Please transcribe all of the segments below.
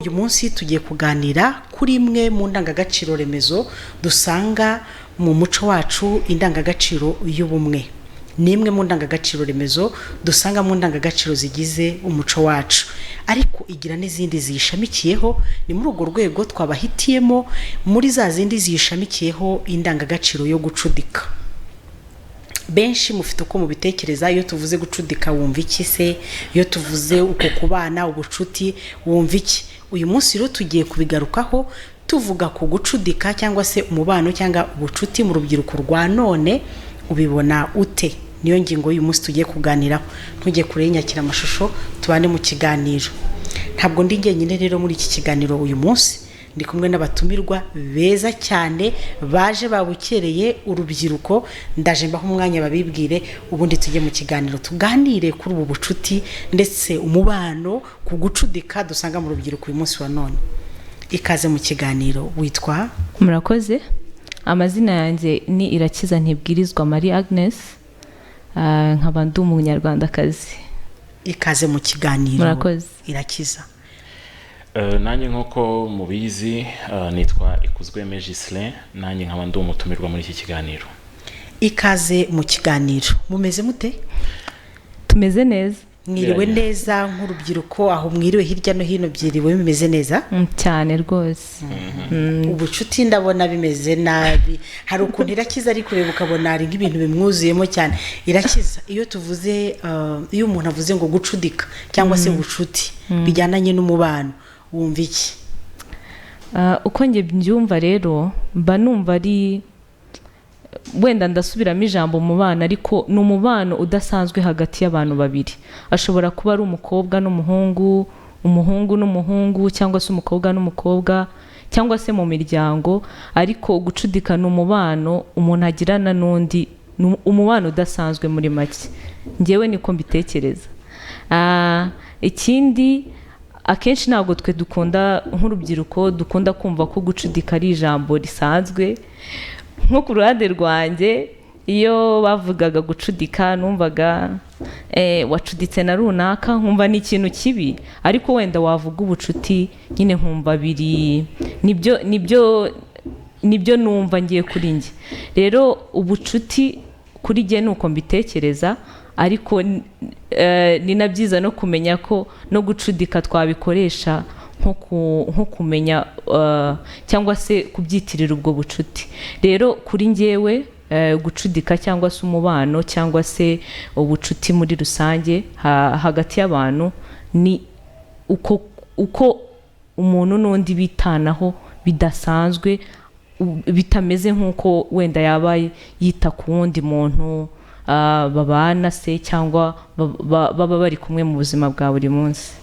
Uyu munsi tugiye kuganira kuri imwe mu ndangagaciro remezo dusanga mu muco wacu, indangagaciro y'ubumwe. Ni imwe mu ndangagaciro remezo dusanga mu ndangagaciro zigize umuco wacu, ariko igira n'izindi ziyishamikiyeho. Ni muri urwo rwego twabahitiyemo muri za zindi ziyishamikiyeho indangagaciro yo gucudika. Benshi mufite uko mubitekereza, iyo tuvuze gucudika wumva iki se? Iyo tuvuze uko kubana ubucuti wumva iki? Uyu munsi rero tugiye kubigarukaho tuvuga ku gucudika cyangwa se umubano cyangwa ubucuti mu rubyiruko rwa none. Ubibona ute? Niyo ngingo uyu munsi tugiye kuganiraho. Ntujye kure y'inyakira amashusho, tubane mu kiganiro. Ntabwo ndi njyenyine rero muri iki kiganiro uyu munsi, ndi kumwe n'abatumirwa beza cyane baje babukereye urubyiruko. Ndaje mbaho umwanya babibwire, ubundi tujye mu kiganiro tuganire kuri ubu bucuti ndetse umubano ku gucudika dusanga mu rubyiruko uyu munsi wa none. Ikaze mu kiganiro. Witwa? Murakoze. Amazina yanjye ni Irakiza Ntibwirizwa Marie Agnes, nkaba ndi umunyarwandakazi. Ikaze mu kiganiro. Murakoze. Irakiza. Nanjye nk'uko mubizi nitwa Ikuzweme Gislin, nanjye nkaba ndi umutumirwa muri iki kiganiro. Ikaze mu kiganiro. Mumeze mute? Tumeze neza. Mwiriwe neza nk'urubyiruko aho mwiriwe hirya no hino, byiriwe bimeze neza? Cyane rwose. Ubucuti ndabona bimeze nabi. Hari ukuntu Irakiza ari kureba ukabona hari nk'ibintu bimwuzuyemo cyane. Irakiza, iyo tuvuze iyo umuntu avuze ngo gucudika cyangwa se ubucuti bijyananye n'umubano, wumva iki? Uko njye mbyumva rero, mba numva ari wenda ndasubiramo ijambo umubano, ariko ni umubano udasanzwe hagati y'abantu babiri. Ashobora kuba ari umukobwa n'umuhungu, umuhungu n'umuhungu, cyangwa se umukobwa n'umukobwa, cyangwa se mu miryango. Ariko gucudika ni umubano umuntu agirana n'undi, umubano udasanzwe muri make. Njyewe niko mbitekereza. Ikindi, akenshi ntabwo twe dukunda nk'urubyiruko dukunda kumva ko gucudika ari ijambo risanzwe. Nko ku ruhande rwanjye, iyo bavugaga gucudika numvaga wacuditse na runaka, nkumva ni ikintu kibi. Ariko wenda wavuga ubucuti nyine nkumva biri nibyo numva ngiye kuri njye. Rero ubucuti kuri njye nuko mbitekereza, ariko ni na byiza no kumenya ko no gucudika twabikoresha nko kumenya cyangwa se kubyitirira ubwo bucuti. Rero kuri njyewe gucudika cyangwa se umubano cyangwa se ubucuti muri rusange hagati y'abantu ni uko umuntu n'undi bitanaho bidasanzwe, bitameze nk'uko wenda yaba yita ku wundi muntu babana se cyangwa baba bari kumwe mu buzima bwa buri munsi.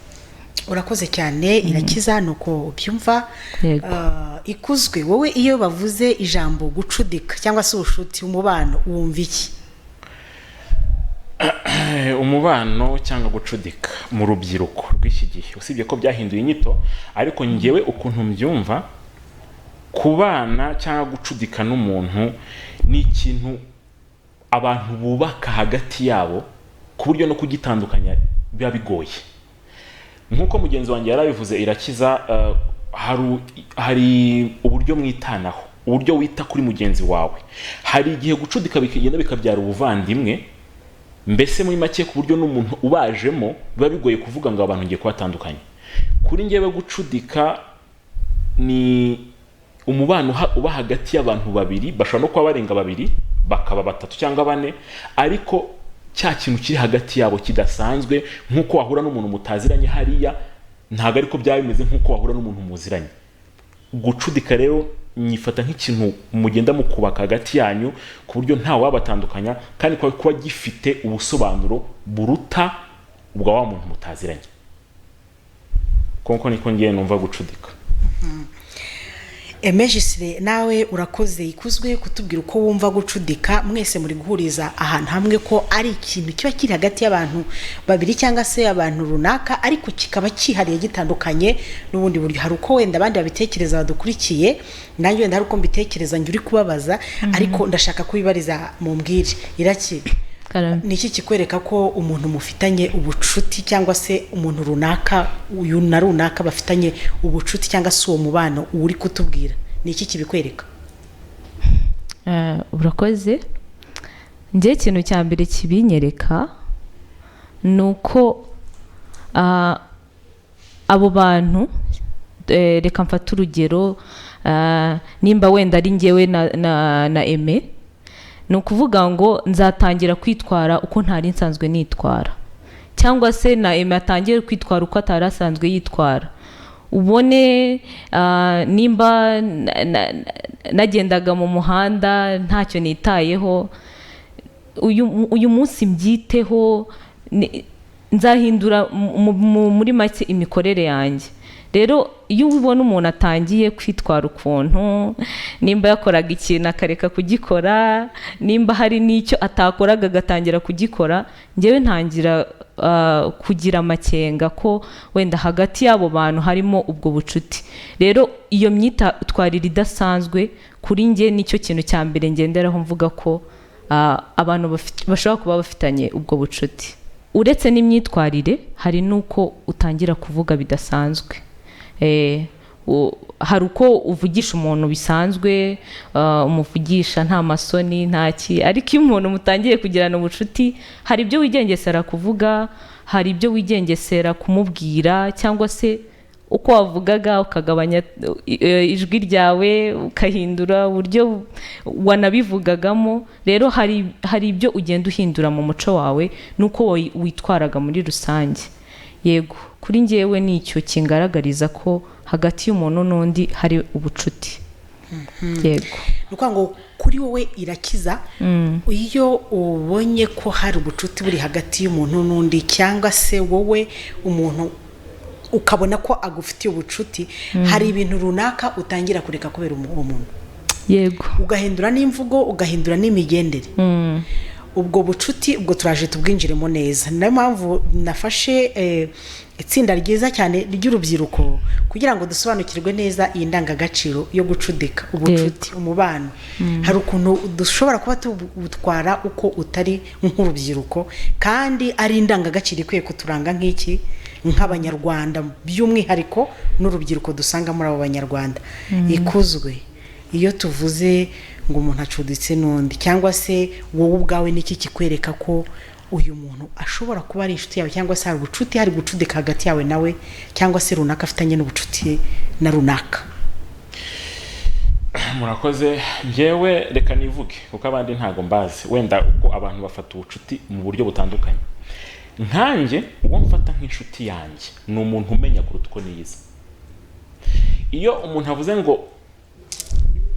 Urakoze cyane Irakiza, nuko ubyumva. Ikuzwe, wowe iyo bavuze ijambo gucudika cyangwa se ubushuti, umubano, wumva iki? Umubano cyangwa gucudika mu rubyiruko rw'iki gihe, usibye ko byahinduye inyito, ariko njyewe ukuntu mbyumva, kubana cyangwa gucudika n'umuntu ni ikintu abantu bubaka hagati yabo ku buryo no kugitandukanya biba bigoye. Nk'uko mugenzi wanjye yarabivuze Irakiza, hari uburyo mwitanaho, uburyo wita kuri mugenzi wawe. Hari igihe gucudika bikagenda bikabyara ubuvandimwe, mbese muri make ku buryo n'umuntu ubajemo biba bigoye kuvuga ngo abantu ngiye kubatandukanya. Kuri njyewe gucudika ni umubano uba hagati y'abantu babiri, bashobora no kuba barenga babiri, bakaba batatu cyangwa bane, ariko cya kintu kiri hagati yabo kidasanzwe. Nk'uko wahura n'umuntu mutaziranye hariya, ntabwo ariko byaba bimeze nk'uko wahura n'umuntu muziranye. Gucudika rero nyifata nk'ikintu mugenda mukubaka hagati yanyu ku buryo nta wabatandukanya, kandi kuba gifite ubusobanuro buruta ubwa wa muntu mutaziranye. Konko niko ngiye numva gucudika. Emejisire, nawe urakoze. Ikuzwe kutubwira uko wumva gucudika. Mwese muri guhuriza ahantu hamwe ko ari ikintu kiba kiri hagati y'abantu babiri cyangwa se abantu runaka, ariko kikaba cyihariye gitandukanye n'ubundi buryo. Hari uko wenda abandi babitekereza badukurikiye, nanjye wenda hari uko mbitekereza njye uri kubabaza, ariko ndashaka kubibariza mu mbwire. Iraki, Karame. ni iki kikwereka ko umuntu mufitanye ubucuti cyangwa se umuntu runaka uyu na runaka bafitanye ubucuti cyangwa se uwo mubano uri kutubwira ni iki kibikwereka? Urakoze. Njye ikintu cya mbere kibinyereka ni uko abo bantu reka mfate urugero, nimba wenda ari njyewe na Aime, ni ukuvuga ngo nzatangira kwitwara uko ntari nsanzwe nitwara, cyangwa se na Aime atangiye kwitwara uko atari asanzwe yitwara. Ubone nimba nagendaga mu muhanda ntacyo nitayeho, uyu munsi mbyiteho, nzahindura muri make imikorere yanjye. Rero iyo ubona umuntu atangiye kwitwara ukuntu, nimba yakoraga ikintu akareka kugikora, nimba hari n'icyo atakoraga agatangira kugikora, njyewe ntangira kugira amakenga ko wenda hagati y'abo bantu harimo ubwo bucuti. Rero iyo myitwarire idasanzwe kuri njye nicyo kintu cya mbere ngenderaho mvuga ko abantu bashobora kuba bafitanye ubwo bucuti. Uretse n'imyitwarire, hari n'uko utangira kuvuga bidasanzwe. Hari uko uvugisha umuntu bisanzwe, umuvugisha nta masoni ntaki, ariko iyo umuntu mutangiye kugirana ubucuti, hari ibyo wigengesera kuvuga, hari ibyo wigengesera kumubwira, cyangwa se uko wavugaga ukagabanya ijwi ryawe, ukahindura uburyo wanabivugagamo. Rero hari ibyo ugenda uhindura mu muco wawe nuko witwaraga muri rusange. Yego, kuri njyewe nicyo kingaragariza ko hagati y'umuntu n'undi hari ubucuti. Yego. Nuko ngo kuri wowe Irakiza, iyo ubonye ko hari ubucuti buri hagati y'umuntu n'undi, cyangwa se wowe umuntu ukabona ko agufitiye ubucuti, hari ibintu runaka utangira kureka kubera uwo muntu. Yego. Ugahindura n'imvugo, ugahindura n'imigendere. Ubwo bucuti ubwo turaje tubwinjiremo neza. Niyo mpamvu nafashe itsinda ryiza cyane ry'urubyiruko kugira ngo dusobanukirwe neza iyi ndangagaciro yo gucudika ubucuti, umubano. Hari ukuntu dushobora kuba tubutwara uko utari nk'urubyiruko, kandi ari indangagaciro ikwiye kuturanga nk'iki nk'abanyarwanda, by'umwihariko n'urubyiruko dusanga muri abo banyarwanda. Ikuzwe iyo tuvuze ngo umuntu acuditse n'undi, cyangwa se wowe ubwawe niki kikwereka ko uyu muntu ashobora kuba ari inshuti yawe, cyangwa se hari ubucuti, hari gucudika hagati yawe nawe, cyangwa se runaka afitanye n'ubucuti na runaka? Murakoze. Njyewe reka nivuge kuko abandi ntago mbazi, wenda uko abantu bafata ubucuti mu buryo butandukanye. Nkanjye uwo mfata nk'inshuti yanjye ni umuntu umenya kuruta uko niyizi. Iyo umuntu avuze ngo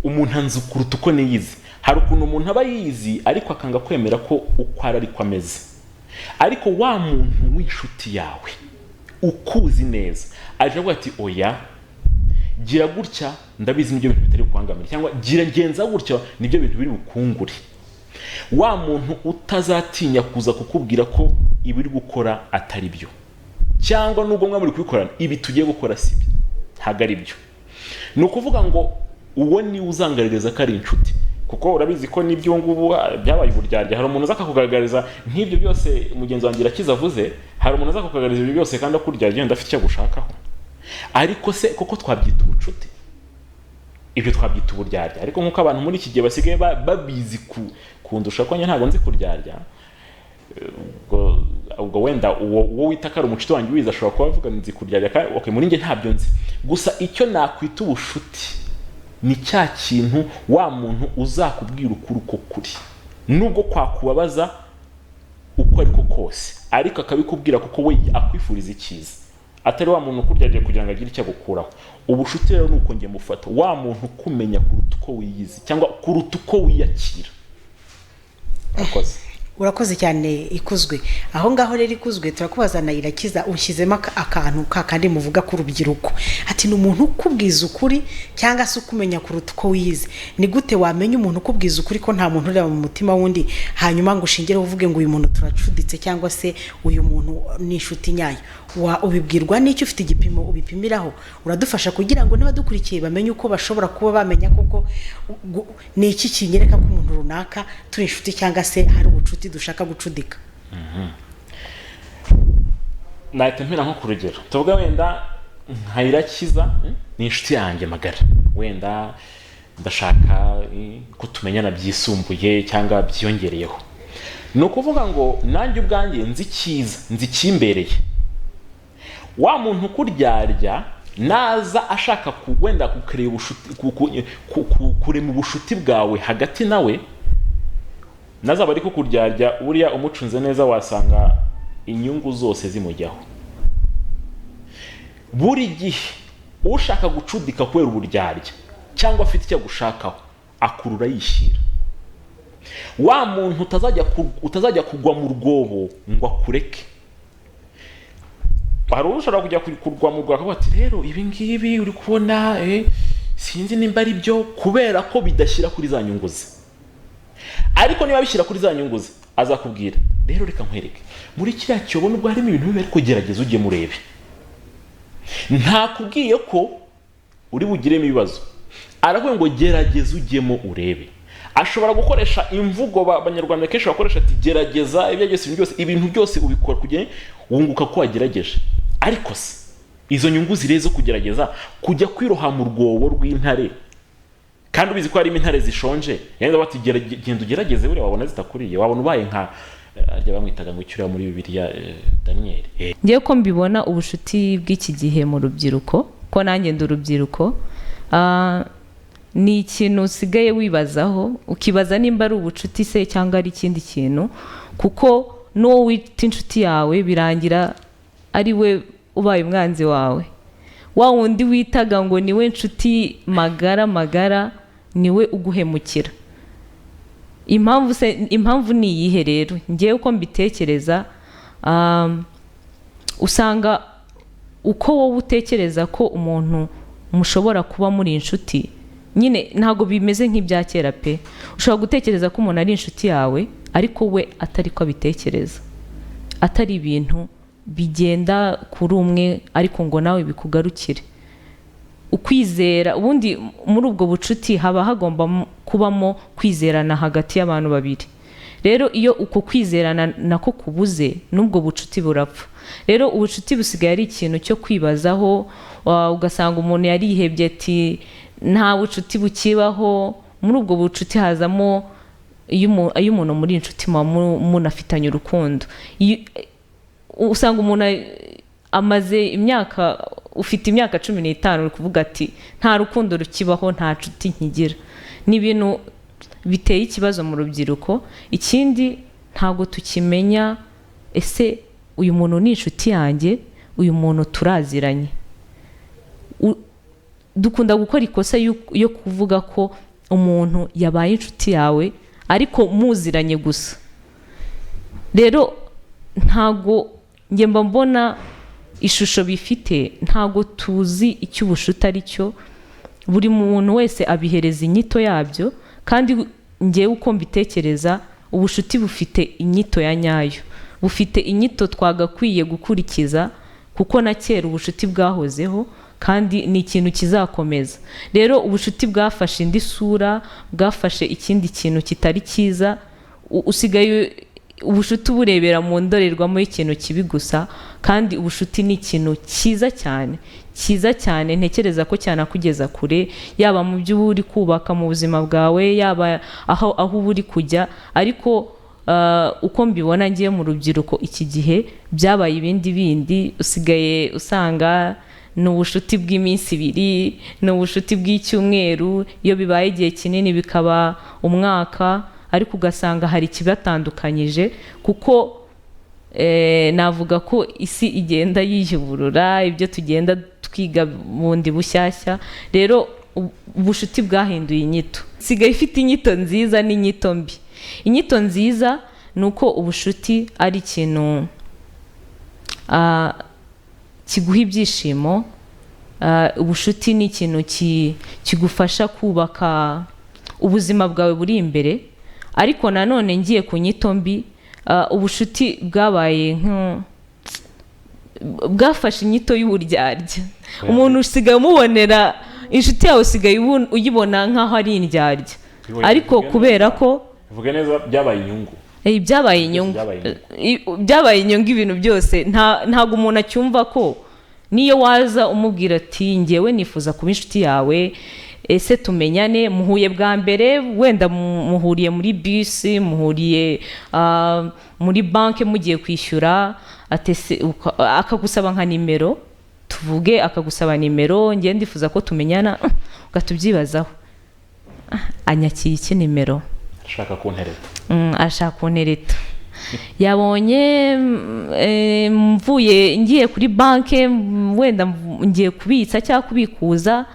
umuntu anzi kuruta uko niyizi, hari ukuntu umuntu aba yizi ariko akanga kwemera ko uko ariko ameze. Ariko wa muntu w'inshuti yawe ukuzi neza aje avuga ati oya, gira gutya ndabizi nibyo bintu bitari kubangamira, cyangwa gira ngenza gutya nibyo bintu biri bukungure. Wa muntu utazatinya kuza kukubwira ko ibiri gukora atari byo, cyangwa nubwo mwa muri kubikorana ibi tugiye gukora sibi ntago ari byo. Ni ukuvuga ngo uwo ni uzangaririza ko ari inshuti, kuko urabizi ko n'ibyo ngubu byabaye uburyarya. Hari umuntu uzaka kugaragariza nk'ibyo byose mugenzi wanjye Irakiza avuze, hari umuntu uzaka kugaragariza ibyo byose kandi akuryarya ndafite icyo gushakaho. Ariko se koko twabyita ubucuti? Ibyo twabyita uburyarya. Ariko nk'uko abantu muri iki gihe basigaye babizi kundusha ko ntabwo nzi kuryarya, ubwo wenda uwo wita ko ari umucuti wanjye wiza ashobora kuba avuga nzi kuryarya, okay, muri njye ntabyo nzi. Gusa icyo nakwita ubushuti ni cya kintu wa muntu uzakubwira ukuri uko kuri, nubwo kwakubabaza uko ariko kose, ariko akabikubwira kuko we akwifuriza icyiza, atari wa muntu ukuryagiye kugira ngo agire icyo agukuraho. Ubushuti rero nuko ngiye mufata wa muntu kumenya kuruta uko wiyizi, cyangwa kuruta uko wiyakira. Urakoze cyane Ikuzwe. Aho ngaho rero Ikuzwe turakubaza na Irakiza, ushyizemo akantu kakandi muvuga ku rubyiruko, ati ni umuntu ukubwiza ukuri cyangwa se ukumenya kuruta uko wiyizi. Ni gute wamenya umuntu ukubwiza ukuri ko nta muntu ureba mu mutima wundi, hanyuma ngo ushingire uvuge ngo uyu muntu turacuditse cyangwa se uyu muntu ni inshuti nyayo? ubibwirwa n'icyo ufite igipimo ubipimiraho uradufasha kugira ngo n'abadukurikiye bamenye uko bashobora kuba bamenya koko ni iki kinyereka ko umuntu runaka turi inshuti cyangwa se hari ubucuti dushaka gucudika. nahita mpera nko ku rugero tuvuga wenda nka Irakiza ni inshuti yanjye magara, wenda ndashaka ko tumenyana byisumbuye cyangwa byiyongereyeho. ni ukuvuga ngo nanjye ubwanjye nzi cyiza nzi kimbereye, wa muntu kuryarya naza ashaka wenda kukureba ubushuti kurema ubushuti bwawe hagati nawe, nazaba ari kukuryarya buriya umucunze neza wasanga inyungu zose zimujyaho. buri gihe ushaka gucudika kubera uburyarya cyangwa afite icyo gushakaho akurura yishyira. wa muntu utazajya kugwa mu rwobo ngo akureke. hari ushobora kujya kugwa mu rwobo akavuga ati rero ibi ngibi uri kubona sinzi nimba ari byo, kubera ko bidashyira kuri za nyungu ze. ariko niba bishyira kuri za nyungu ze azakubwira rero reka nkwereke muri kiriya cyobo nubwo harimo ibintu bibi ariko gerageza ujye murebe. ntakubwiye ko uri bugiremo ibibazo, aravuga ngo gerageza ujyemo urebe. ashobora gukoresha imvugo abanyarwanda kenshi bakoresha ati gerageza ibintu byose ubikora kugira wunguka ko wagerageje. ariko se izo nyungu zireze zo kugerageza kujya kwiroha mu rwobo rw'intare kandi ubizi ko harimo intare zishonje, yenda bati genda ugerageze buriya wabona zitakuriye, wabona ubaye nka arya bamwitaga ngo icyura muri Bibiliya Daniel. ngiye ko mbibona ubushuti bw'iki gihe mu rubyiruko, ko nanjye ndi urubyiruko, ni ikintu usigaye wibazaho ukibaza nimba ari ubucuti se cyangwa ari ikindi kintu, kuko n'uwo wita inshuti yawe birangira ari we ubaye umwanzi wawe. wa wundi witaga ngo niwe inshuti magara niwe uguhemukira. impamvu ni iyihe rero? ngewe uko mbitekereza, usanga uko wowe utekereza ko umuntu mushobora kuba muri inshuti, nyine ntabwo bimeze nk'ibya kera pe. ushobora gutekereza ko umuntu ari inshuti yawe ariko we atari ko abitekereza, atari ibintu bigenda kuri umwe ariko ngo nawe bikugarukire. ukwizera ubundi muri ubwo bucuti haba hagomba kubamo kwizerana hagati y'abantu babiri. rero iyo uko kwizerana nako kubuze n'ubwo bucuti burapfa. rero ubucuti busigaye ari ikintu cyo kwibazaho, ugasanga umuntu yarihebye ati nta bucuti bukibaho. muri ubwo bucuti hazamo iyo umuntu muri inshuti munafitanye urukundo, usanga umuntu amaze imyaka, ufite imyaka 15 uri kuvuga ati nta rukundo rukibaho, nta nshuti nkigira. ni ibintu biteye ikibazo mu rubyiruko. ikindi ntabwo tukimenya ese uyu muntu ni inshuti yanjye, uyu muntu turaziranye. dukunda gukora ikosa yo kuvuga ko umuntu yabaye inshuti yawe ariko muziranye gusa. rero ntago njye mba mbona ishusho bifite, ntago tuzi icyo ubushuti ari cyo. buri muntu wese abihereza inyito yabyo, kandi njye uko mbitekereza ubushuti bufite inyito ya nyayo, bufite inyito twagakwiye gukurikiza, kuko na kera ubushuti bwahozeho kandi ni ikintu kizakomeza. rero ubushuti bwafashe indi sura, bwafashe ikindi kintu kitari cyiza, usigaye ubushuti burebera mu ndorerwamo y'ikintu kibi gusa. kandi ubushuti ni ikintu cyiza cyane ntekereza ko cyanakugeza kure, yaba mu byo uri kubaka mu buzima bwawe, yaba aho uri kujya. ariko uko mbibona ngiye mu rubyiruko iki gihe byabaye bindi, usigaye usanga ni ubushuti bw'iminsi 2, ni ubushuti bw'icyumweru, iyo bibaye igihe kinini bikaba umwaka, ariko ugasanga hari ikibatandukanyije. kuko navuga ko isi igenda yiyuburura, ibyo tugenda twiga bundi bushyashya. rero ubushuti bwahinduye inyito, sigaye ifite inyito nziza n'inyito mbi. inyito nziza ni uko ubushuti ari ikintu kiguha ibyishimo. ubushuti ni ikintu kigufasha kubaka ubuzima bwawe buri imbere. ariko nanone ngiye ku nyito mbi, ubushuti bwabaye bwafashe inyito y'uburyarya. Umuntu usigaye umubonera inshuti yawe usigaye uyibona nk'aho ari indyarya, ariko kubera ko uvuga neza byabaye inyungu. Byabaye inyungu ibintu byose. Ntabwo umuntu acyumva ko niyo waza umubwira ati ngewe nifuza kuba inshuti yawe, ese tumenyane, muhuye bwa mbere wenda muhuriye muri bisi, muhuriye muri banki mugiye kwishyura, akagusaba nka nimero, tuvuge akagusaba nimero, ngewe ndifuza ko tumenyana, ugatubyibazaho, anyakiye iki nimero, ashaka kuntereta. Ashaka kuntereta. Yabonye mvuye ngiye kuri banki, wenda ngiye kubitsa cyangwa kubikuza,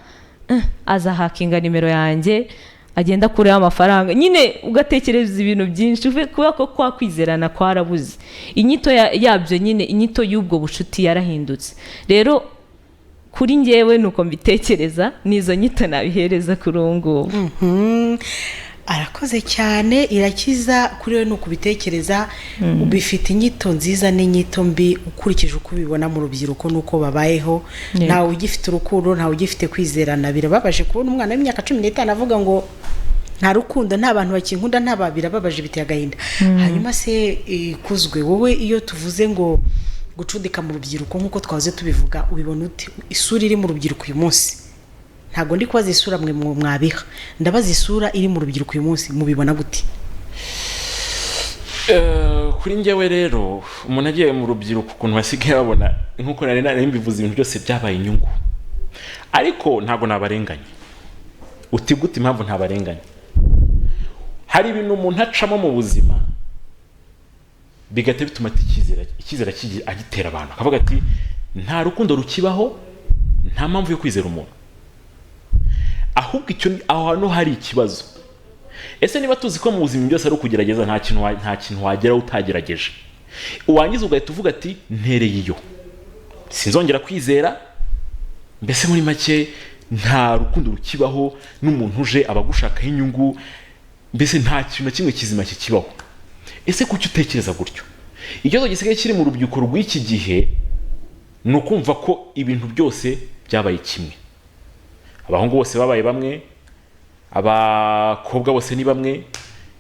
aza hakinga nimero yanjye, agenda kureho amafaranga. Nyine ugatekereza ibintu byinshi, kubera ko kwa kwizerana kwarabuze. Inyito yabyo nyine, inyito y'ubwo bucuti yarahindutse. Rero kuri ngewe nuko mbitekereza, nizo nyito nabihereza kuri ubu ngubu. Arakoze cyane, Irakiza. Kuri we nuko ubitekereza, ubifite inyito nziza n'inyito mbi ukurikije uko ubibona mu rubyiruko nuko babayeho. Ntawe ugifite urukundo, ntawe ugifite kwizerana. Birababaje kubona umwana w'imyaka 15 avuga ngo nta rukundo, nta bantu bakinkunda, nta babira, babaje biteye agahinda. Hanyuma se ikuzwe, wowe iyo tuvuze ngo gucudika mu rubyiruko nk'uko twaze tubivuga, ubibona ute isura iri mu rubyiruko uyu munsi? Ntago ndi kubaza isura mwe mwabiha, ndabaza isura iri mu rubyiruko uyu munsi, mubibona gute? Kuri njyewe rero, umuntu agiye mu rubyiruko ukuntu basigaye babona, nk'uko nari mbivuze, ibintu byose byabaye inyungu. Ariko ntago nabarenganye. Uti gute impamvu ntabarenganye? Hari ibintu umuntu acamo mu buzima bigate bituma icyizere agitera abantu, akavuga ati nta rukundo rukibaho, nta mpamvu yo kwizera umuntu. Ahubwo aho hantu hari ikibazo. Ese niba tuzi ko mu buzima byose ari ukugerageza, nta kintu wageraho utagerageje, uwangiza ugahita uvuga ati ntereye iyo, sinzongera kwizera, mbese muri make nta rukundo rukibaho, n'umuntu uje abagushakaho inyungu, mbese nta kintu na kimwe kizima kikibaho. Ese kuki utekereza gutyo? Ikibazo gisigaye kiri mu rubyiruko rw'iki gihe ni ukumva ko ibintu byose byabaye kimwe. Abahungu bose babaye bamwe, abakobwa bose ni bamwe,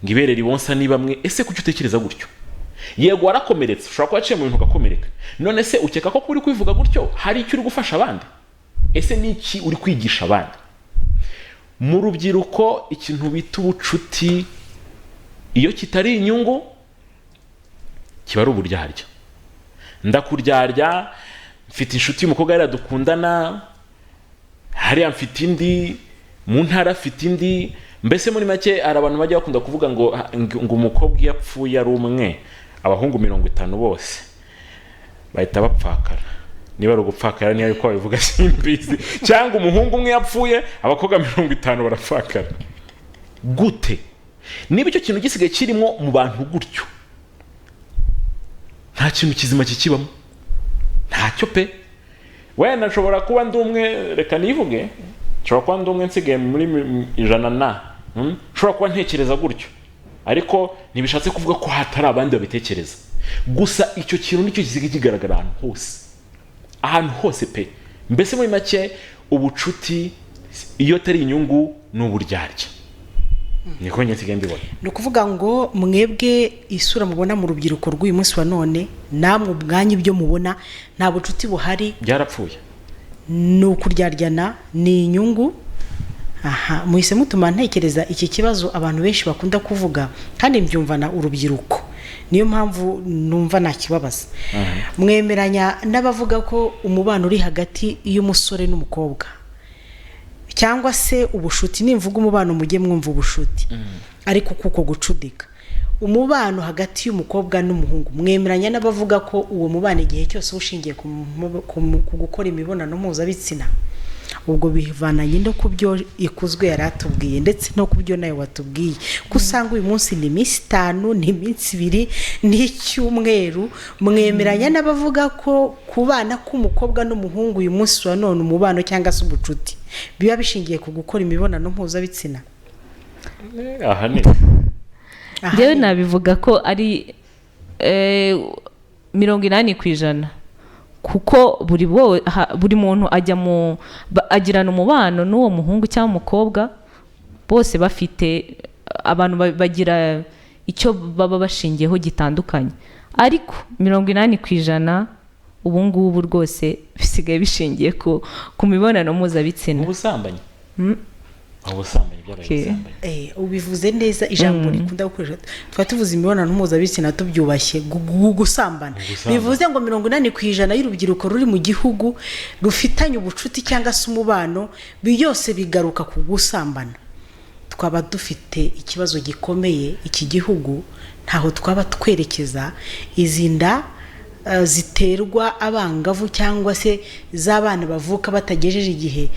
ngo ibere ribonsa ni bamwe. Ese kuki utekereza gutyo? Yego warakomeretse, ushobora kuba aciye mu bintu ugakomereka, none se ukeka ko uri kwivuga gutyo hari icyo uri gufasha abandi? Ese ni iki uri kwigisha abandi? Mu rubyiruko ikintu bita ubucuti, iyo kitari inyungu, kiba ari uburyarya. Ndakuryarya, mfite inshuti y'umukobwa yari dukundana, hariya mfite indi, mu ntara afite indi. Mbese muri make hari abantu bajya bakunda kuvuga ngo umukobwa iyo apfuye ari umwe, abahungu 50 bose bahita bapfakara. Niba ari ugupfakara niyo ariko babivuga simbizi, cyangwa umuhungu umwe yapfuye abakobwa 50 barapfakara. Gute? Niba icyo kintu gisigaye kirimo mu bantu gutyo, nta kintu kizima kikibamo, ntacyo pe. Wenda nshobora kuba ndi umwe, reka nivuge, nshobora kuba ndi umwe nsigaye muri 100 nshobora kuba ntekereza gutyo, ariko ntibishatse kuvuga ko hatari abandi babitekereza. Gusa icyo kintu nicyo gisigaye kigaragara ahantu hose pe. Mbese muri make ubucuti iyo atari inyungu ni uburyarya. Niko nsigaye mbibona. Ni ukuvuga ngo mwebwe isura mubona mu rubyiruko rw'uyu munsi wa none, namwe ubwanyu ibyo mubona nta bucuti buhari, byarapfuye. Ni ukuryaryana, ni inyungu. Muhise mutuma ntekereza iki kibazo abantu benshi bakunda kuvuga, kandi mbyumvana urubyiruko, niyo mpamvu numva nakibabaza. Mwemeranya n'abavuga ko umubano uri hagati y'umusore n'umukobwa, cyangwa se ubushuti, nimvuga umubano mujye mwumva ubushuti, ariko kuko gucudika, umubano hagati y'umukobwa n'umuhungu, mwemeranya n'abavuga ko uwo mubano igihe cyose ushingiye ku gukora imibonano mpuzabitsina? Ubwo bivananye no kubyo ikuzwe yaratubwiye, ndetse no kubyo nayo watubwiye, kusanga uyu munsi ni iminsi 5, ni iminsi 2, ni icyumweru. Mwemeranya n'abavuga ko kubana k'umukobwa n'umuhungu uyu munsi wa none, umubano cyangwa se ubucuti, biba bishingiye ku gukora imibonano mpuzabitsina? Njyewe nabivuga ko ari 80%, kuko buri muntu agirana umubano n'uwo muhungu cyangwa umukobwa, bose bafite abantu bagira icyo baba bashingiyeho gitandukanye, ariko 80% ubu ngubu rwose bisigaye bishingiye ku mibonano mpuzabitsina. ubusambanyi byabaye ubivuze neza ijambo rikunda gukoresha. Tuvuze imibonano mpuzabitsina tubyubashye, gusambana. Bivuze ngo 80% y'urubyiruko ruri mu gihugu rufitanye ubucuti cyangwa se umubano, byose bigaruka ku gusambana. Twaba dufite ikibazo gikomeye iki gihugu, ntaho twaba twerekeza. Izi nda ziterwa abangavu cyangwa se z'abana bavuka batagejeje igihe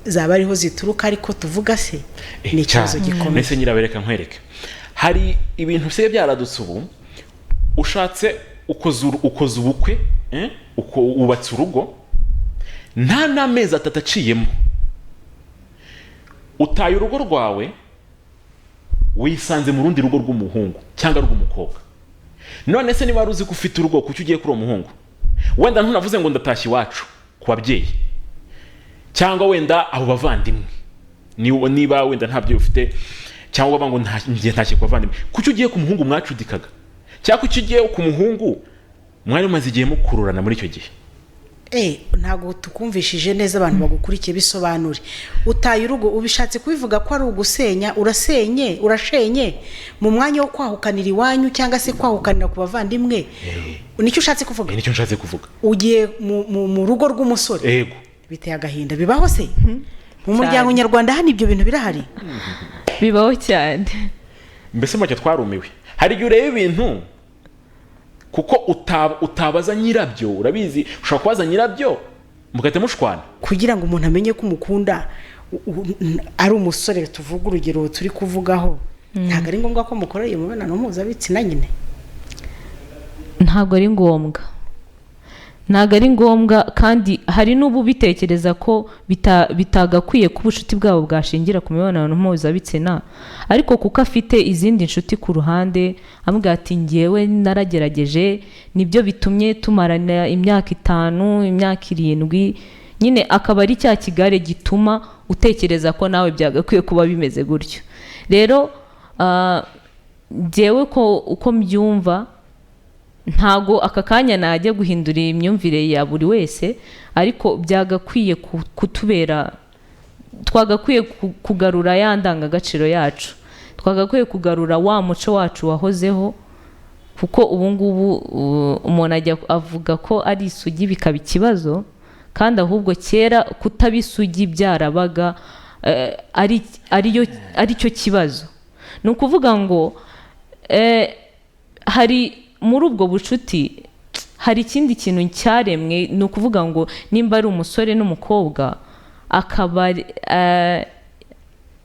zaba ariho zituruka, ariko tuvuga se ni ikibazo gikomeye. Nese nyirabereka nkwereke, hari ibintu bise byaradutse ubu, ushatse ukoze ubukwe, ubatse urugo, nta n'amezi 3 aciyemo utaye urugo rwawe, wisanze mu rundi rugo rw'umuhungu cyangwa rw'umukobwa. None se niba wari uzi ko ufite urugo, kuki ugiye kuri uwo muhungu? Wenda ntunavuze ngo ndatashye iwacu ku babyeyi, cyangwa wenda abo bavandimwe, niba wenda ntabyo ufite, cyangwa baba ngo ngiye ntashye ku bavandimwe, kuki ugiye ku muhungu mwacudikaga, cyangwa kuki ugiye ku muhungu mwari mumaze igihe mukururana muri icyo gihe? Ntabwo tukumvishije neza, abantu bagukurikiye bisobanure. Utaye urugo ubishatse kubivuga ko ari ugusenya, urashenye mu mwanya wo kwahukanira iwanyu cyangwa se kwahukanira ku bavandimwe. Nicyo ushatse kuvuga? Nicyo nshatse kuvuga. Ugiye mu rugo rw'umusore. Yego. Biteye agahinda. Bibaho se? Mu muryango nyarwanda hano ibyo bintu birahari? Bibaho cyane. Mbese make twarumiwe. Hari igihe ureba ibintu kuko utabaza nyirabyo, urabizi ushobora kubaza nyirabyo mugahita mushwana. Kugira ngo umuntu amenye ko umukunda ari umusore, tuvuga urugero turi kuvugaho, ntabwo ari ngombwa ko mukoreye imibonano mpuzabitsina nyine. Ntabwo ari ngombwa, kandi hari n'ubu bitekereza ko bitagakwiye ko ubucuti bwabo bwashingira ku mibonano mpuzabitsina, ariko kuko afite izindi nshuti ku ruhande, amubwira ati ngewe naragerageje, nibyo bitumye tumarana imyaka 5, imyaka 7, nyine akaba ari cya kigare gituma utekereza ko nawe byagakwiye kuba bimeze gutyo. Rero ngewe uko mbyumva, ntago aka kanya najya guhindura imyumvire ya buri wese, ariko byagakwiye kutubera, twagakwiye kugarura ya ndangagaciro yacu, twagakwiye kugarura wa muco wacu wahozeho, kuko ubu ngubu umuntu ajya avuga ko ari isugi bikaba ikibazo, kandi ahubwo kera kutabisugi byarabaga ari cyo kibazo. Ni ukuvuga ngo hari muri ubwo bucuti hari ikindi kintu cyaremwe, ni ukuvuga ngo nimba ari umusore n'umukobwa akaba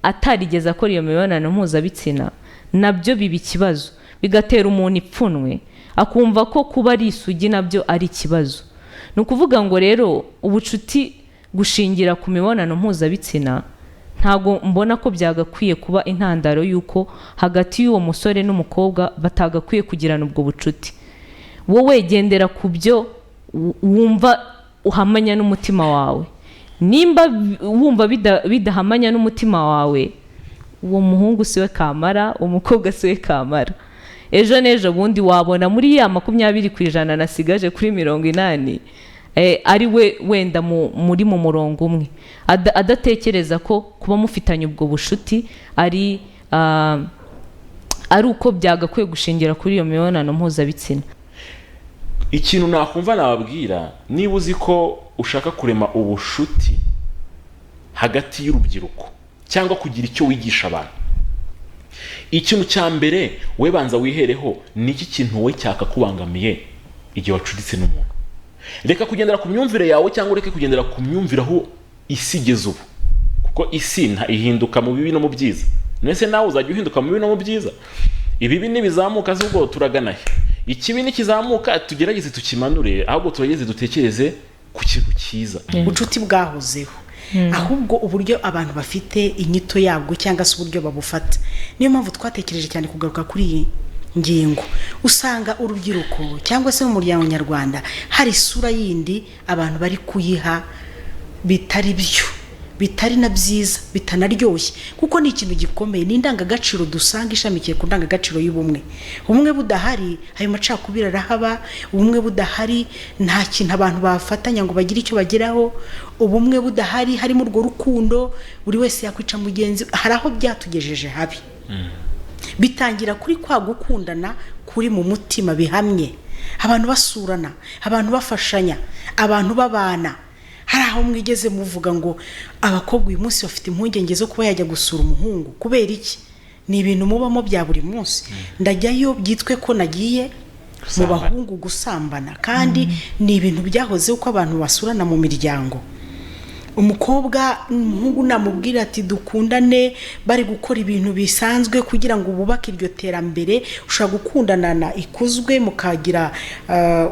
atarigeze akora iyo mibonano mpuzabitsina, nabyo biba ikibazo, bigatera umuntu ipfunwe, akumva ko kuba ari isugi nabyo ari ikibazo. Ni ukuvuga ngo rero ubucuti gushingira ku mibonano mpuzabitsina, ntago mbona ko byagakwiye kuba intandaro y'uko hagati y'uwo musore n'umukobwa batagakwiye kugirana ubwo bucuti. Wowe gendera ku byo wumva uhamanya n'umutima wawe. Nimba wumva bidahamanya n'umutima wawe, uwo muhungu siwe kamara, umukobwa siwe kamara. Ejo n'ejo bundi wabona muri ya 20% nasigaje kuri 80, ari we wenda muri mu murongo umwe, adatekereza ko kuba mufitanye ubwo bushuti ari uko byagakwiye gushingira kuri iyo mibonano mpuzabitsina. Ikintu nakumva nababwira, niba uzi ko ushaka kurema ubushuti hagati y'urubyiruko cyangwa kugira icyo wigisha abantu, ikintu cya mbere we banza wihereho, ni iki kintu we cyakakubangamiye igihe wacuditse n'umuntu. Reka kugendera ku myumvire yawe, cyangwa ureke kugendera ku myumvire aho isi igeze ubu, kuko isi ihinduka mu bibi no mu byiza. Nese nawe uzajya uhinduka mu bibi no mu byiza. Ibibi nibizamuka zubwo turagana he? Ikibi nikizamuka tugerageze tukimanure, ahubwo turageze dutekereze ku kintu cyiza. Ubucuti bwahozeho, ahubwo uburyo abantu bafite inyito yabwo cyangwa se uburyo babufata. Niyo mpamvu twatekereje cyane kugaruka kuri ngingo usanga urubyiruko cyangwa se umuryango nyarwanda hari isura yindi abantu bari kuyiha bitari byo, bitari na byiza, bitanaryoshye, kuko ni ikintu gikomeye, ni indangagaciro dusanga ishamikiye ku ndangagaciro y'ubumwe. Ubumwe budahari ayo macakubiri arahaba, ubumwe budahari nta kintu abantu bafatanya ngo bagire icyo bageraho, ubumwe budahari harimo urwo rukundo buri wese yakwica mugenzi, hari aho byatugejeje habi. Bitangira kuri kwa gukundana kuri mu mutima bihamye, abantu basurana, abantu bafashanya, abantu babana. Hari aho mwigeze muvuga ngo abakobwa uyu munsi bafite impungenge zo kuba yajya gusura umuhungu, kubera iki? Ni ibintu mubamo bya buri munsi. Ndajyayo byitwe ko nagiye mu bahungu gusambana, kandi ni ibintu byahoze uko abantu basurana mu miryango. Umukobwa umuhungu namubwira ati dukundane, bari gukora ibintu bisanzwe kugira ngo bubake iryo terambere. Ushaka gukundana ikuzwe mukagira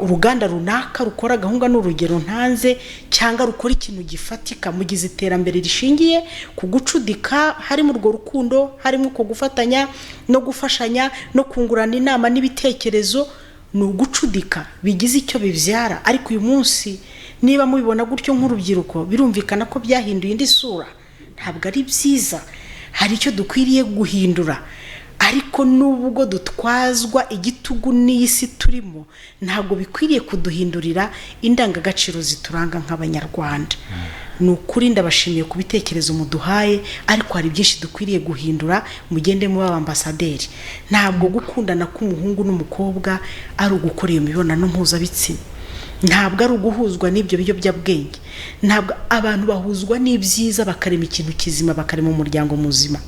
uruganda runaka rukora gahunga n'urugero ntanze, cyangwa rukora ikintu gifatika mugize iterambere rishingiye ku gucudika, harimo urwo rukundo, harimo uko gufatanya no gufashanya no kungurana inama n'ibitekerezo, ni ugucudika bigize icyo bivyara. Ariko uyu munsi niba mubibona gutyo nk'urubyiruko, birumvikana ko byahinduye indi sura, ntabwo ari byiza, hari icyo dukwiriye guhindura. Ariko nubwo dutwazwa igitugu n'isi turimo, ntabwo bikwiriye kuduhindurira indangagaciro zituranga nk'abanyarwanda. Ni ukuri ndabashimiye ku bitekerezo muduhaye, ariko hari byinshi dukwiriye guhindura. Mugende muba ambasaderi. Ntabwo gukundana k'umuhungu n'umukobwa ari ugukora iyo mibonano mpuzabitsina, ntabwo ari uguhuzwa n'ibyo biyobyabwenge, ntabwo abantu bahuzwa n'ibyiza bakarema ikintu kizima, bakarema umuryango muzima.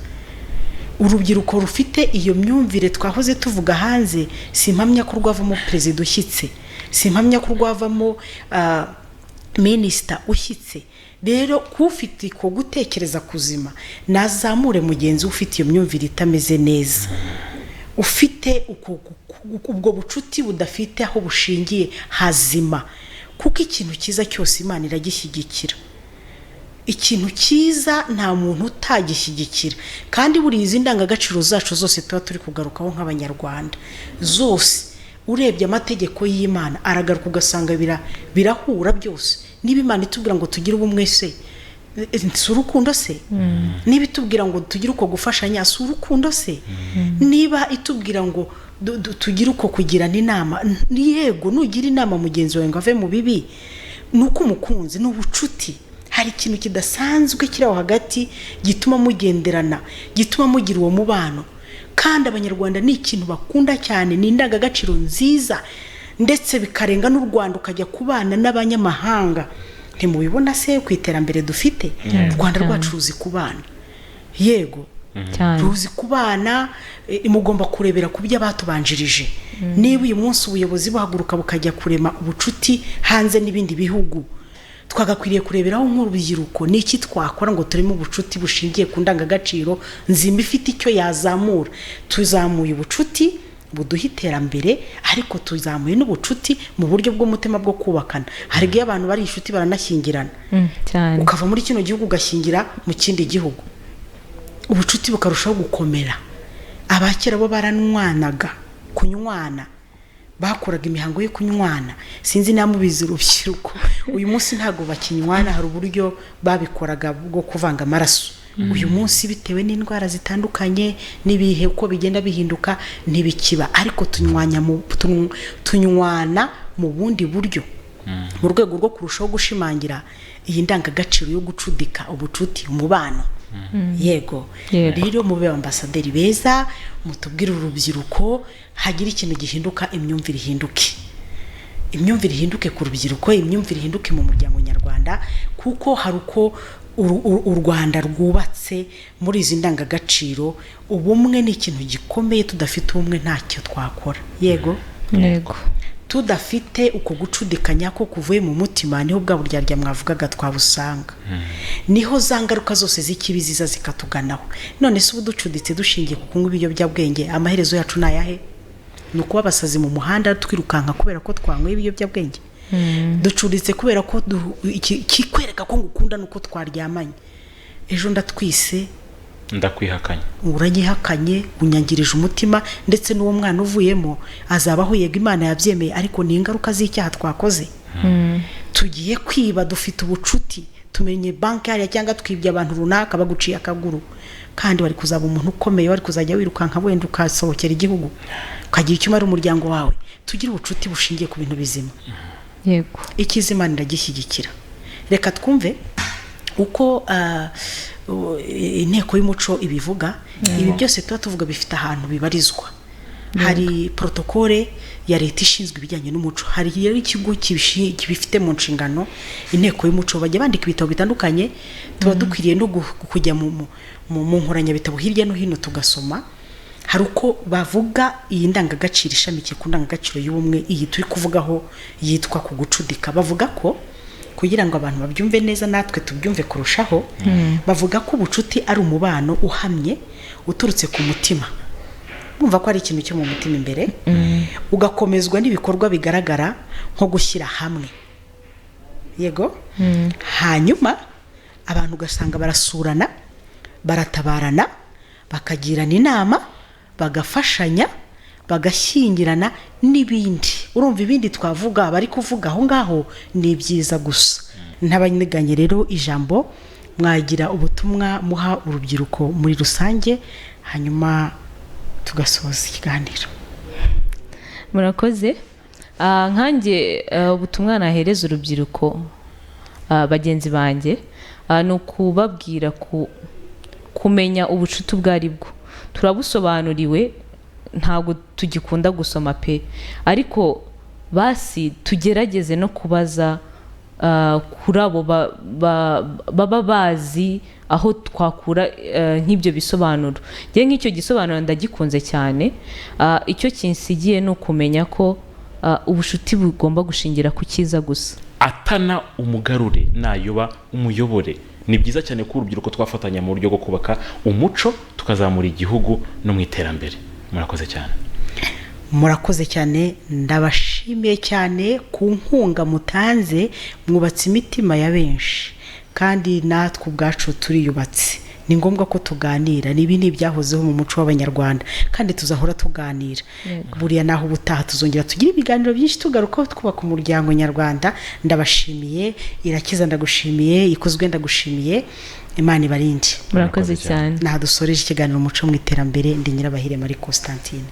Urubyiruko rufite iyo myumvire twahoze tuvuga hanze, simpamya ko rwavamo perezida ushyitse, simpamya ko rwavamo minisita ushyitse. Rero kufite ko gutekereza kuzima, nazamure mugenzi ufite iyo myumvire itameze neza, ufite ubwo bucuti budafite aho bushingiye hazima, kuko ikintu cyiza cyose Imana iragishyigikira. Ikintu cyiza nta muntu utagishyigikira, kandi buri izi ndangagaciro zacu zose tuba turi kugarukaho nk'abanyarwanda zose, urebye amategeko y'Imana aragaruka ugasanga birahura byose. Niba Imana itubwira ngo tugire ubumwe se, si urukundo se? Niba itubwira ngo tugire uko gufashanya, si urukundo se? Niba itubwira ngo tugire uko kugirana inama, yego nugira inama mugenzi wawe ngo ave mu bibi, nuko umukunzi n'ubucuti. Hari ikintu kidasanzwe kiraho hagati gituma mugenderana, gituma mugira uwo mubano. Kandi abanyarwanda ni ikintu bakunda cyane, ni indangagaciro nziza, ndetse bikarenga n'u Rwanda ukajya kubana n'abanyamahanga. Ntimubibona se ku iterambere dufite? U Rwanda rwacu ruzi kubana, yego ruzi kubana. Mugomba kurebera ku byo abatubanjirije. Niba uyu munsi ubuyobozi buhaguruka bukajya kurema ubucuti hanze n'ibindi bihugu, twagakwiriye kureberaho nk'urubyiruko n'iki twakora ngo tureme ubucuti bushingiye ku ndangagaciro nzima ifite icyo yazamura. Tuzamuye ubucuti buduha iterambere, ariko tuzamuye n'ubucuti mu buryo bw'umutima bwo kubakana. Hari igihe abantu bari inshuti baranashyingirana, ukava muri kino gihugu ugashyingira mu kindi gihugu, ubucuti bukarushaho gukomera. Abakera bo baranwanaga, kunywana, bakoraga imihango yo kunywana. Sinzi namubizi urubyiruko uyu munsi ntago bakinywana, hari uburyo babikoraga bwo kuvanga amaraso. Uyu munsi bitewe n'indwara zitandukanye n'ibihe uko bigenda bihinduka ntibikiba, ariko tunywana mu bundi buryo, mu rwego rwo kurushaho gushimangira iyi ndangagaciro yo gucudika ubucuti, umubano. Yego. Rero mube ambasaderi beza, mutubwire urubyiruko hagira ikintu gihinduka, imyumvire ihinduke. Imyumvire ihinduke ku rubyiruko, imyumvire ihinduke mu muryango nyarwanda, kuko hari uko u Rwanda rwubatse muri izi ndangagaciro. Ubumwe ni ikintu gikomeye, tudafite ubumwe ntacyo twakora. Yego. Tudafite uko gucudikanya ko kuvuye mu mutima, niho bwa buryarya mwavugaga twabusanga. Niho zangaruka zose z'ikibi ziza zikatuganaho. None se ubu ducuditse dushingiye ku kunywa ibiyobyabwenge, amaherezo yacu nayahe? Ni ukuba abasazi mu muhanda twirukanka kubera ko twanyweye ibiyobyabwenge. Ducuditse kubera ko kikwereka ko ngukunda nuko twaryamanye. Ejo ndatwise ndakwihakanye uragihakanye unyangirije umutima ndetse n'uwo mwana uvuyemo azabaho yego Imana yabyemeye ariko ni ingaruka z'icyaha twakoze. Tugiye kwiba dufite ubucuti tumenye banki hariya cyangwa twibye abantu runaka baguciye akaguru kandi wari kuzaba umuntu ukomeye wari kuzajya wirukanka wenda ukasohokera igihugu ukagira icyo umara umuryango wawe. Tugire ubucuti bushingiye ku bintu bizima. yego Ikizima ndagishyigikira. Reka twumve uko inteko y'umuco ibivuga. Ibi byose tuba tuvuga bifite ahantu bibarizwa. Hari protokole ya leta ishinzwe ibijyanye n'umuco, hari rero ikigo kibifite mu nshingano inteko y'umuco bajya bandika ibitabo bitandukanye. Tuba dukwiriye no kujya mu nkoranyabitabo hirya no hino tugasoma. Hari uko bavuga iyi ndangagaciro ishamikiye ku ndangagaciro y'ubumwe iyi turi kuvugaho yitwa ku gucudika. Bavuga ko kugira ngo abantu babyumve neza natwe tubyumve kurushaho, bavuga ko ubucuti ari umubano uhamye uturutse ku mutima. Bumva ko ari ikintu cyo mu mutima imbere, ugakomezwa n'ibikorwa bigaragara nko gushyira hamwe. Yego? Hanyuma abantu ugasanga barasurana, baratabarana, bakagirana inama, bagafashanya, bagashyingirana n'ibindi. Urumva ibindi twavuga bari kuvuga aho ngaho ni byiza gusa. Ntabanyeganye rero ijambo mwagira ubutumwa muha urubyiruko muri rusange hanyuma tugasoza ikiganiro. Murakoze. Nkanjye ubutumwa nahereza urubyiruko bagenzi banjye ni ukubabwira kumenya ubucuti ubwo ari bwo. Turabusobanuriwe ntabwo tugikunda gusoma pe, ariko basi tugerageze no kubaza kuri abo baba bazi aho twakura nk'ibyo bisobanuro. Njye nk'icyo gisobanuro ndagikunze cyane. Icyo kinsigiye ni ukumenya ko ubucuti bugomba gushingira ku cyiza gusa. Atana umugarure nayoba umuyobore. Ni byiza cyane ko urubyiruko twafatanya mu buryo bwo kubaka umuco tukazamura igihugu no mu iterambere. Murakoze cyane. Murakoze cyane, ndabashimiye cyane ku nkunga mutanze, mwubatse imitima ya benshi kandi natwe ubwacu turiyubatse. Ni ngombwa ko tuganira, nibi ni byahozeho mu muco w'Abanyarwanda kandi tuzahora tuganira. Buriya naho ubutaha tuzongera tugira ibiganiro byinshi tugaruka twubaka umuryango nyarwanda. Ndabashimiye, Irakiza ndagushimiye, Ikozwe ndagushimiye, Imana ibarinde. Murakoze cyane. Naha dusoreje ikiganiro umuco mu iterambere. Ndi Nyirabahire Marie Constantine.